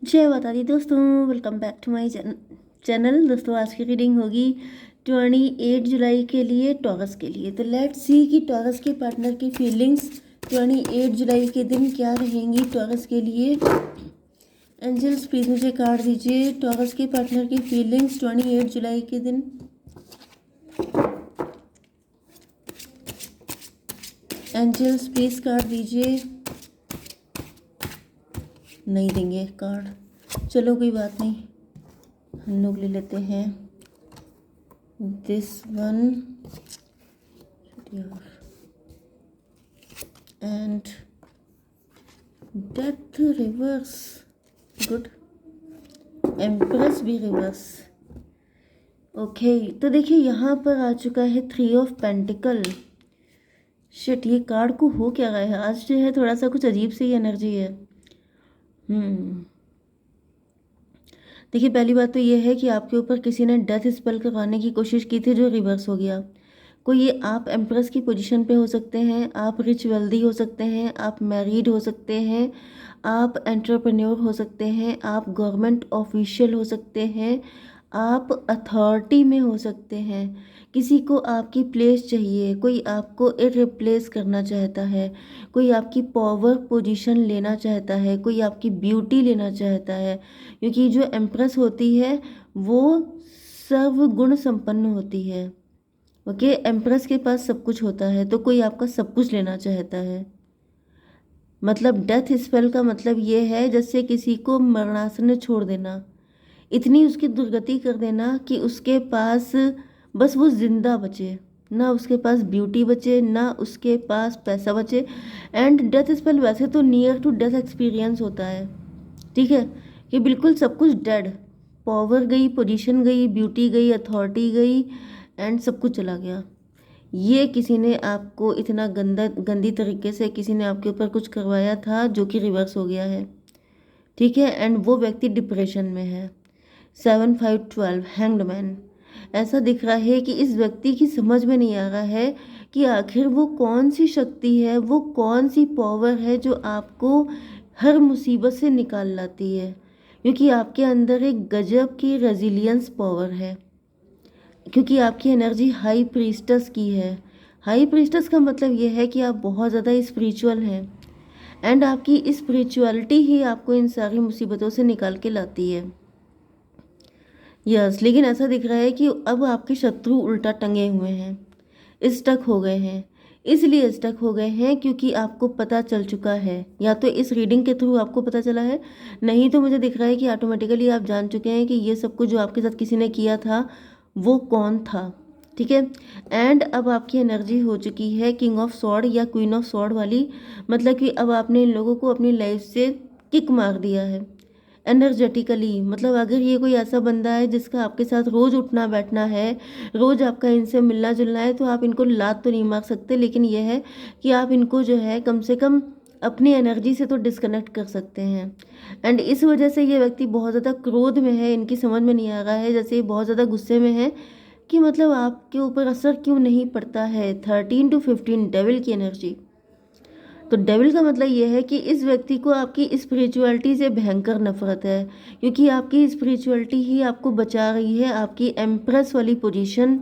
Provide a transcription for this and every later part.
जय माता दी दोस्तों, welcome back to my channel. दोस्तों आज की रीडिंग होगी 28 जुलाई के लिए, टॉरस के लिए। तो लेट्स सी कि टॉरस के पार्टनर की फीलिंग्स 28 जुलाई के दिन क्या रहेंगी टॉरस के लिए। एंजल्स प्लीज मुझे कार्ड दीजिए, टॉरस के पार्टनर की फीलिंग्स 28 जुलाई के दिन। एंजल्स प्लीज कार्ड दीजिए। नहीं देंगे कार्ड, चलो कोई बात नहीं, हम लोग ले लेते हैं this one and death reverse. Good, empress भी रिवर्स। ओके, तो देखिए यहाँ पर आ चुका है 3 ऑफ पेंटिकल। शिट, ये कार्ड को हो क्या रहा है आज, जो है थोड़ा सा कुछ अजीब सी एनर्जी है। देखिए पहली बात तो ये है कि आपके ऊपर किसी ने डेथ स्पेल करवाने की कोशिश की थी जो रिवर्स हो गया। कोई ये आप एम्प्रेस की पोजीशन पे हो सकते हैं, आप रिच वेल्दी हो सकते हैं, आप मैरिड हो सकते हैं, आप एंटरप्रेन्योर हो सकते हैं, आप गवर्नमेंट ऑफिशियल हो सकते हैं, आप अथॉरिटी में हो सकते हैं। किसी को आपकी प्लेस चाहिए, कोई आपको रिप्लेस करना चाहता है, कोई आपकी पावर पोजीशन लेना चाहता है, कोई आपकी ब्यूटी लेना चाहता है। क्योंकि जो एम्प्रेस होती है वो सर्वगुण संपन्न होती है। ओके, एम्प्रेस के पास सब कुछ होता है, तो कोई आपका सब कुछ लेना चाहता है। मतलब डेथ स्पेल का मतलब ये है जैसे किसी को मरणासन में छोड़ देना, इतनी उसकी दुर्गति कर देना कि उसके पास बस वो जिंदा बचे, ना उसके पास ब्यूटी बचे, ना उसके पास पैसा बचे। एंड डेथ स्पेल वैसे तो नियर टू डेथ एक्सपीरियंस होता है, ठीक है, कि बिल्कुल सब कुछ डेड, पावर गई, पोजीशन गई, ब्यूटी गई, अथॉरिटी गई, एंड सब कुछ चला गया। ये किसी ने आपको इतना गंदी तरीके से किसी ने आपके ऊपर कुछ करवाया था जो कि रिवर्स हो गया है, ठीक है। एंड वो व्यक्ति डिप्रेशन में है। 7 5 12 हैंग्ड मैन। ऐसा दिख रहा है कि इस व्यक्ति की समझ में नहीं आ रहा है कि आखिर वो कौन सी शक्ति है, वो कौन सी पावर है जो आपको हर मुसीबत से निकाल लाती है। क्योंकि आपके अंदर एक गजब की रेजिलियंस पावर है, क्योंकि आपकी एनर्जी हाई प्रीस्टस की है। हाई प्रीस्टस का मतलब ये है कि आप बहुत ज़्यादा स्पिरिचुअल हैं, एंड आपकी स्पिरिचुअलिटी ही आपको इन सारी मुसीबतों से निकाल के लाती है। यस, लेकिन ऐसा दिख रहा है कि अब आपके शत्रु उल्टा टंगे हुए हैं, स्टक हो गए हैं। इसलिए स्टक हो गए हैं क्योंकि आपको पता चल चुका है, या तो इस रीडिंग के थ्रू आपको पता चला है, नहीं तो मुझे दिख रहा है कि ऑटोमेटिकली आप जान चुके हैं कि ये सब कुछ जो आपके साथ किसी ने किया था वो कौन था, ठीक है। एंड अब आपकी एनर्जी हो चुकी है किंग ऑफ सॉर्ड या क्वीन ऑफ सॉर्ड वाली। मतलब कि अब आपने इन लोगों को अपनी लाइफ से किक मार दिया है एनर्जेटिकली। मतलब अगर ये कोई ऐसा बंदा है जिसका आपके साथ रोज़ उठना बैठना है, रोज़ आपका इनसे मिलना जुलना है, तो आप इनको लात तो नहीं मार सकते, लेकिन यह है कि आप इनको जो है कम से कम अपनी एनर्जी से तो डिस्कनेक्ट कर सकते हैं। एंड इस वजह से ये व्यक्ति बहुत ज़्यादा क्रोध में है, इनकी समझ में नहीं आ रहा है, जैसे ये बहुत ज़्यादा गुस्से में है कि मतलब आपके ऊपर असर क्यों नहीं पड़ता है। 13 to 15 डेविल की एनर्जी। तो डेविल का मतलब ये है कि इस व्यक्ति को आपकी स्पिरिचुअलिटी से भयंकर नफरत है, क्योंकि आपकी स्पिरिचुअलिटी ही आपको बचा रही है आपकी एम्प्रेस वाली पोजीशन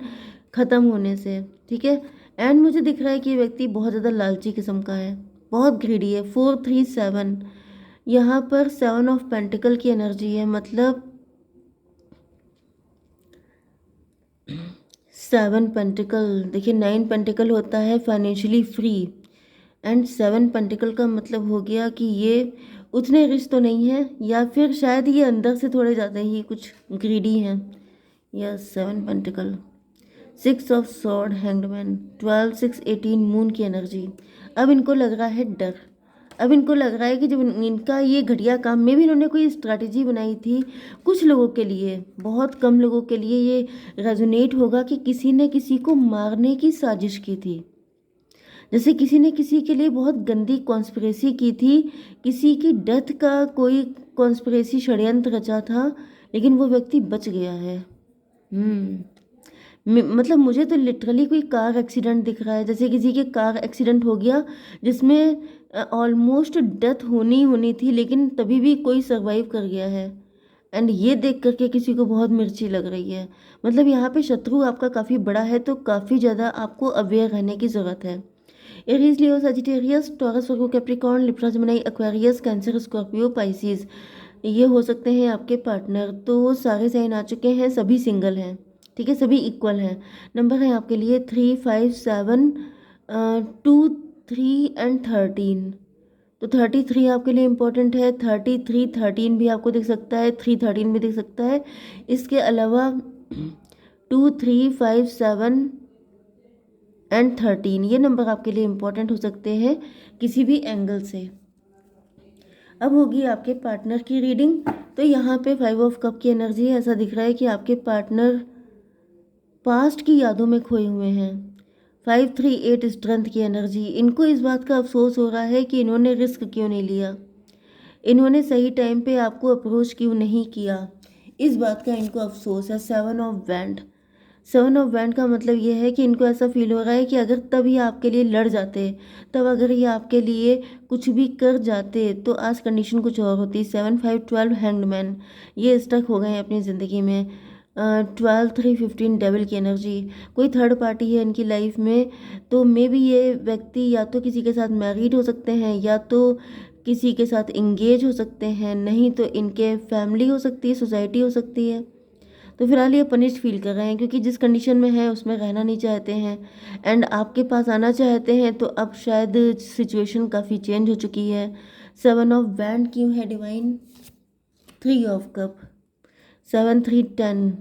ख़त्म होने से, ठीक है। एंड मुझे दिख रहा है कि ये व्यक्ति बहुत ज़्यादा लालची किस्म का है, बहुत ग्रीडी है। 4 3 7, यहाँ पर 7 ऑफ पेंटिकल की एनर्जी है। मतलब 7 पेंटिकल, देखिए 9 पेंटिकल होता है फाइनेंशियली फ्री, एंड 7 पेंटिकल का मतलब हो गया कि ये उतने रिच तो नहीं है, या फिर शायद ये अंदर से थोड़े ज़्यादा ही कुछ ग्रीडी हैं। या 7 pentacle, 6 of sword hangman, 12 6 18 moon की एनर्जी। अब इनको लग रहा है डर। अब इनको लग रहा है कि जब इनका ये घटिया काम में भी इन्होंने कोई स्ट्रैटेजी बनाई थी, कुछ लोगों के लिए, बहुत कम लोगों के लिए ये रेजोनेट होगा कि किसी ने किसी को मारने की साजिश की थी। जैसे किसी ने किसी के लिए बहुत गंदी कॉन्स्पिरेसी की थी, किसी की डेथ का कोई कॉन्स्पिरेसी षड्यंत्र रचा था, लेकिन वो व्यक्ति बच गया है। मतलब मुझे तो लिटरली कोई कार एक्सीडेंट दिख रहा है, जैसे किसी के कार एक्सीडेंट हो गया जिसमें ऑलमोस्ट डेथ होनी ही होनी थी, लेकिन तभी भी कोई सर्वाइव कर गया है। एंड ये देख करके किसी को बहुत मिर्ची लग रही है। मतलब यहाँ पे शत्रु आपका काफ़ी बड़ा है, तो काफ़ी ज़्यादा आपको अवेयर रहने की ज़रूरत है। Aries, Leo, Sagittarius, Taurus, Virgo, Capricorn, Libra, Gemini, Aquarius, Cancer, Scorpio, Pisces, ये हो सकते हैं आपके पार्टनर। तो सारे साइन आ चुके हैं, सभी सिंगल हैं, ठीक है, सभी इक्वल हैं। नंबर है आपके लिए 3, 5, 7, 2, 3 एंड 13। तो 33 आपके लिए इम्पोर्टेंट है। 33, 13 भी आपको दिख सकता है, 3, 13 भी दिख सकता है। इसके अलावा 2, 3, 5, 7 एंड 13 ये नंबर आपके लिए इम्पोर्टेंट हो सकते हैं किसी भी एंगल से। अब होगी आपके पार्टनर की रीडिंग। तो यहाँ पे 5 ऑफ कप की एनर्जी है। ऐसा दिख रहा है कि आपके पार्टनर पास्ट की यादों में खोए हुए हैं। 5, 3, 8 स्ट्रेंथ की एनर्जी। इनको इस बात का अफसोस हो रहा है कि इन्होंने रिस्क क्यों नहीं लिया, इन्होंने सही टाइम पे आपको अप्रोच क्यों नहीं किया, इस बात का इनको अफसोस है। 7 ऑफ वैंड। 7 ऑफ वैंड का मतलब ये है कि इनको ऐसा फील हो रहा है कि अगर तब ये आपके लिए लड़ जाते, तब अगर ये आपके लिए कुछ भी कर जाते, तो आज कंडीशन कुछ और होती। 7, 5, 12 हैंग्ड, ये स्टक हो गए हैं अपनी ज़िंदगी में। 12, 3, 15 डेविल की एनर्जी। कोई थर्ड पार्टी है इनकी लाइफ में, तो मे बी ये व्यक्ति या तो किसी के साथ मैरिड हो सकते हैं, या तो किसी के साथ इंगेज हो सकते हैं, नहीं तो इनके फैमिली हो सकती है, सोसाइटी हो सकती है। तो फिलहाल ये पनिश्ड फील कर रहे हैं क्योंकि जिस कंडीशन में है उसमें रहना नहीं चाहते हैं, एंड आपके पास आना चाहते हैं। तो अब शायद सिचुएशन काफ़ी चेंज हो चुकी है। 7 ऑफ वैंड क्यों है divine? 3 of cup, 7, 3, 10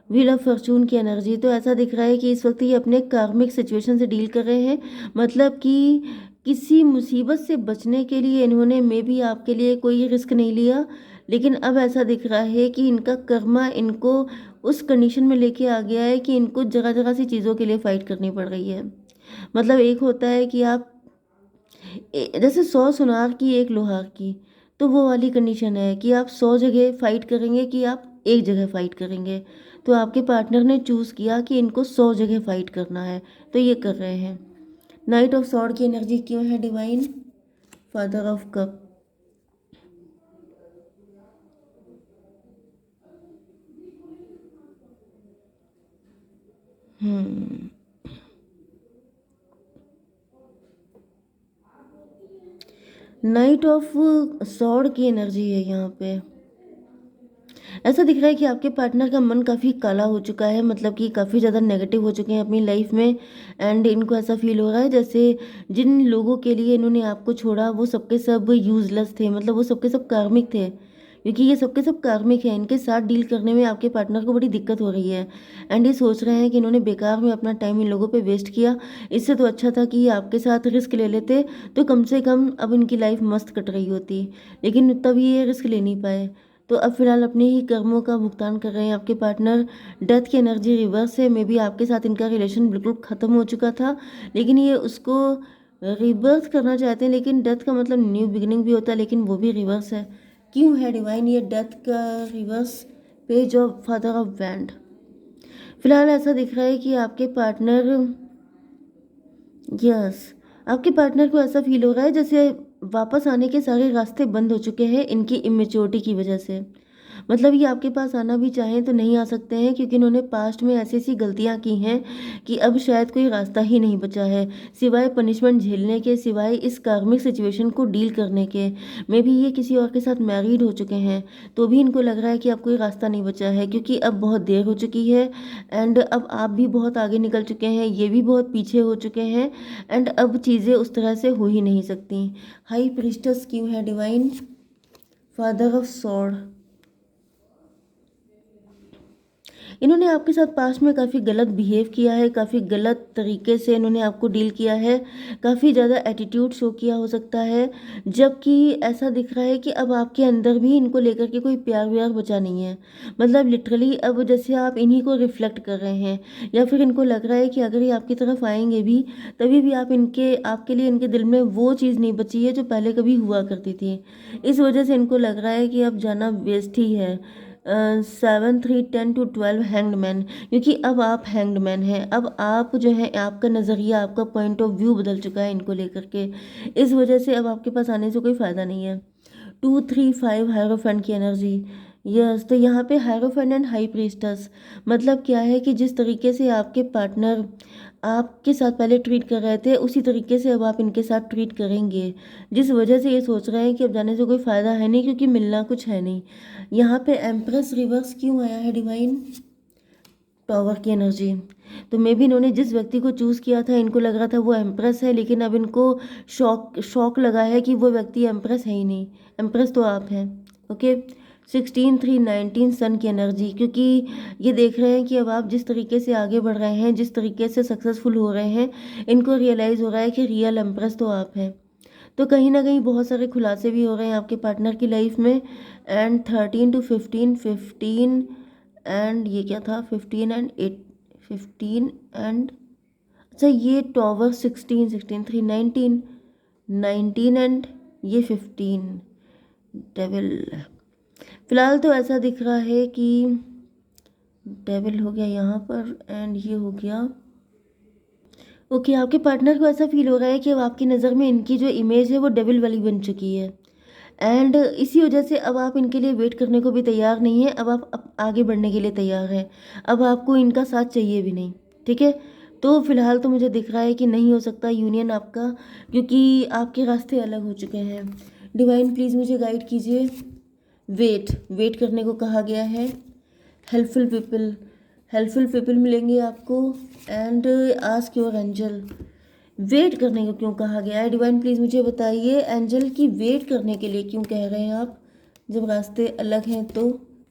wheel of Fortune की एनर्जी। तो ऐसा दिख रहा है कि इस वक्त ये अपने कार्मिक सिचुएशन से डील कर रहे हैं। मतलब कि किसी मुसीबत से बचने के लिए इन्होंने मे बी आपके लिए कोई रिस्क नहीं लिया, लेकिन अब ऐसा दिख रहा है कि इनका कर्मा इनको उस कंडीशन में लेके आ गया है कि इनको जगह जगह सी चीज़ों के लिए फ़ाइट करनी पड़ रही है। मतलब एक होता है कि आप जैसे 100 सुनार की, एक लोहार की, तो वो वाली कंडीशन है कि आप 100 जगह फ़ाइट करेंगे कि आप एक जगह फ़ाइट करेंगे। तो आपके पार्टनर ने चूज़ किया कि इनको 100 जगह फ़ाइट करना है, तो ये कर रहे हैं। नाइट ऑफ सॉर्ड की एनर्जी क्यों है divine? Father of cup. Night of sword की एनर्जी है यहाँ पे। ऐसा दिख रहा है कि आपके पार्टनर का मन काफ़ी काला हो चुका है, मतलब कि काफ़ी ज़्यादा नेगेटिव हो चुके हैं अपनी लाइफ में। एंड इनको ऐसा फील हो रहा है जैसे जिन लोगों के लिए इन्होंने आपको छोड़ा वो सबके सब यूजलेस थे, मतलब वो सबके सब कार्मिक थे, क्योंकि ये सबके सब कार्मिक हैं। इनके साथ डील करने में आपके पार्टनर को बड़ी दिक्कत हो रही है, एंड ये सोच रहे हैं कि इन्होंने बेकार में अपना टाइम इन लोगों पे वेस्ट किया। इससे तो अच्छा था कि ये आपके साथ रिस्क ले लेते, तो कम से कम अब इनकी लाइफ मस्त कट रही होती, लेकिन तब ये रिस्क ले नहीं पाए। तो अब फिलहाल अपने ही कर्मों का भुगतान कर रहे हैं आपके पार्टनर। डेथ की एनर्जी रिवर्स है। मे बी आपके साथ इनका रिलेशन बिल्कुल ख़त्म हो चुका था, लेकिन ये उसको रिबर्थ करना चाहते हैं। लेकिन डेथ का मतलब न्यू बिगिनिंग भी होता है, लेकिन वो भी रिवर्स है। क्यों है डिवाइन ये डेथ का reverse? Page of father of wand. फिलहाल ऐसा दिख रहा है कि आपके पार्टनर, यस, आपके पार्टनर को ऐसा फील हो रहा है जैसे वापस आने के सारे रास्ते बंद हो चुके हैं इनकी इमेच्योरिटी की वजह से। मतलब ये आपके पास आना भी चाहें तो नहीं आ सकते हैं, क्योंकि इन्होंने पास्ट में ऐसी ऐसी गलतियां की हैं कि अब शायद कोई रास्ता ही नहीं बचा है सिवाय पनिशमेंट झेलने के, सिवाय इस कार्मिक सिचुएशन को डील करने के। मे भी ये किसी और के साथ मैरिड हो चुके हैं, तो भी इनको लग रहा है कि अब कोई रास्ता नहीं बचा है, क्योंकि अब बहुत देर हो चुकी है। एंड अब आप भी बहुत आगे निकल चुके हैं, ये भी बहुत पीछे हो चुके हैं, एंड अब चीज़ें उस तरह से हो ही नहीं सकती। हाई प्रीस्टस क्यों है डिवाइन? Father of sword. इन्होंने आपके साथ पास्ट में काफ़ी गलत बिहेव किया है, काफ़ी गलत तरीके से इन्होंने आपको डील किया है, काफ़ी ज़्यादा एटीट्यूड शो किया हो सकता है। जबकि ऐसा दिख रहा है कि अब आपके अंदर भी इनको लेकर के कोई प्यार व्यार बचा नहीं है। मतलब लिटरली अब जैसे आप इन्हीं को रिफ्लेक्ट कर रहे हैं, या फिर इनको लग रहा है कि अगर ये आपकी तरफ आएंगे भी, तभी भी आपके लिए इनके दिल में वो चीज़ नहीं बची है जो पहले कभी हुआ करती थी। इस वजह से इनको लग रहा है कि अब जाना वेस्ट ही है। 7 3 10 to 12 हैंग्ड मैन, क्योंकि अब आप हैंग्ड मैन हैं। अब आप जो है, आपका नज़रिया, आपका पॉइंट ऑफ व्यू बदल चुका है इनको लेकर के। इस वजह से अब आपके पास आने से कोई फ़ायदा नहीं है। 2 3 5 हायरोफेंट की एनर्जी। यस, तो यहाँ पे हायरोफेंट एंड हाई प्रीस्टस मतलब क्या है कि जिस तरीके से आपके पार्टनर आपके साथ पहले ट्रीट कर रहे थे, उसी तरीके से अब आप इनके साथ ट्रीट करेंगे, जिस वजह से ये सोच रहे हैं कि अब जाने से कोई फ़ायदा है नहीं, क्योंकि मिलना कुछ है नहीं। यहाँ पे एम्प्रेस रिवर्स क्यों आया है डिवाइन? टॉवर की एनर्जी। तो मे बी इन्होंने जिस व्यक्ति को चूज़ किया था, इनको लग रहा था वो एम्प्रेस है, लेकिन अब इनको शॉक लगा है कि वो व्यक्ति एम्प्रेस है ही नहीं। एम्प्रेस तो आप हैं। ओके। 16 3 19 सन की एनर्जी, क्योंकि ये देख रहे हैं कि अब आप जिस तरीके से आगे बढ़ रहे हैं, जिस तरीके से सक्सेसफुल हो रहे हैं, इनको रियलाइज़ हो रहा है कि रियल एम्प्रेस तो आप हैं। तो कहीं ना कहीं बहुत सारे खुलासे भी हो रहे हैं आपके पार्टनर की लाइफ में। एंड 13 to 15 15 एंड ये क्या था, 15 एंड 8 15 एंड, अच्छा ये टॉवर 16 16 3 19 19 एंड ये 15 डेविल। फिलहाल तो ऐसा दिख रहा है कि डेविल हो गया यहाँ पर एंड ये हो गया। ओके, आपके पार्टनर को ऐसा फील हो रहा है कि अब आपकी नज़र में इनकी जो इमेज है वो डेविल वाली बन चुकी है। एंड इसी वजह से अब आप इनके लिए वेट करने को भी तैयार नहीं है। अब आप आगे बढ़ने के लिए तैयार हैं। अब आपको इनका साथ चाहिए भी नहीं। ठीक है। तो फिलहाल तो मुझे दिख रहा है कि नहीं हो सकता यूनियन आपका, क्योंकि आपके रास्ते अलग हो चुके हैं। डिवाइन प्लीज़ मुझे गाइड कीजिए। वेट करने को कहा गया है। हेल्पफुल पीपल मिलेंगे आपको। And ask your angel. Wait करने को क्यों कहा गया है? डिवाइन प्लीज़ मुझे बताइए, एंजल की वेट करने के लिए क्यों कह रहे हैं आप, जब रास्ते अलग हैं तो?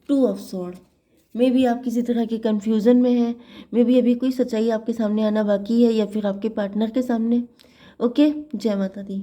2 ऑफ स्वॉर्ड। मे बी आप किसी तरह के कन्फ्यूज़न में हैं, मे बी अभी कोई सच्चाई आपके सामने आना बाकी है, या फिर आपके पार्टनर के सामने। ओके, जय माता दी।